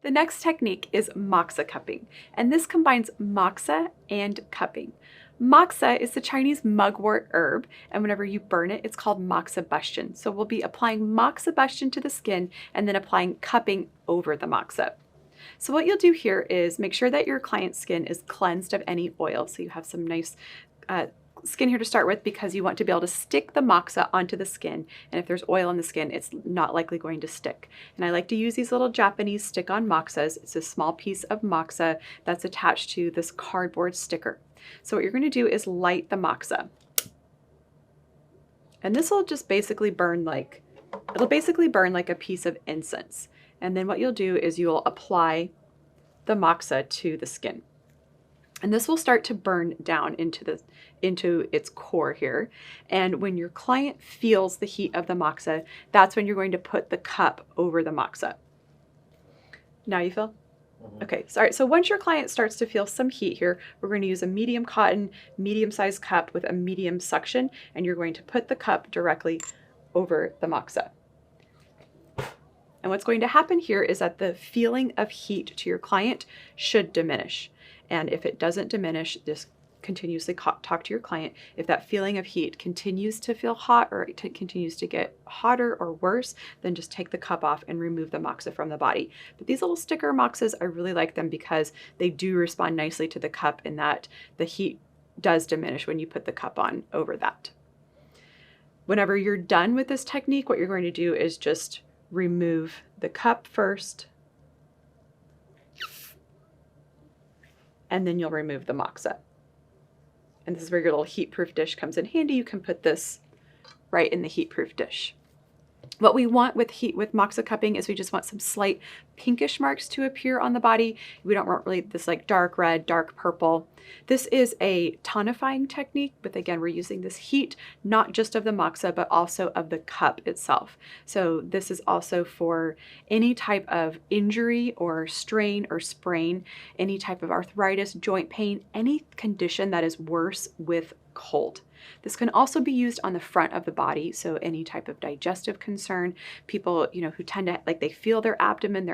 The next technique is moxa cupping, and this combines moxa and cupping. Moxa is the Chinese mugwort herb, and whenever you burn it, it's called moxibustion. So we'll be applying moxibustion to the skin and then applying cupping over the moxa. So what you'll do here is make sure that your client's skin is cleansed of any oil. So you have some nice skin here to start with, because you want to be able to stick the moxa onto the skin, and if there's oil on the skin, it's not likely going to stick. And I like to use these little Japanese stick-on moxas. It's a small piece of moxa that's attached to this cardboard sticker. So what you're going to do is light the moxa, and this will just basically burn like a piece of incense. And then what you'll do is you'll apply the moxa to the skin. And this will start to burn down into its core here. And when your client feels the heat of the moxa, that's when you're going to put the cup over the moxa. Now you feel? Okay, so once your client starts to feel some heat here, we're going to use a medium cotton, medium-sized cup with a medium suction, and you're going to put the cup directly over the moxa. And what's going to happen here is that the feeling of heat to your client should diminish. And if it doesn't diminish, just continuously talk to your client. If that feeling of heat continues to feel hot, or it continues to get hotter or worse, then just take the cup off and remove the moxa from the body. But these little sticker moxas, I really like them because they do respond nicely to the cup, in that the heat does diminish when you put the cup on over that. Whenever you're done with this technique, what you're going to do is just remove the cup first, and then you'll remove the moxa. And this is where your little heat-proof dish comes in handy. You can put this right in the heat-proof dish. What we want with moxa cupping is we just want some slight pinkish marks to appear on the body. We don't want really this like dark red, dark purple. This is a tonifying technique, but again, we're using this heat, not just of the moxa, but also of the cup itself. So this is also for any type of injury or strain or sprain, any type of arthritis, joint pain, any condition that is worse with cold. This can also be used on the front of the body, so any type of digestive concern. People, who tend to, they feel their abdomen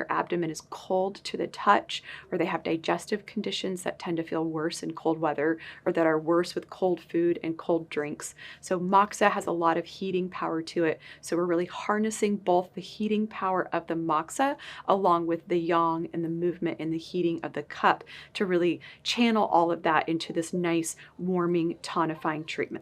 is cold to the touch, or they have digestive conditions that tend to feel worse in cold weather, or that are worse with cold food and cold drinks. So moxa has a lot of heating power to it, so we're really harnessing both the heating power of the moxa along with the yang and the movement and the heating of the cup to really channel all of that into this nice, warming, tonifying treatment.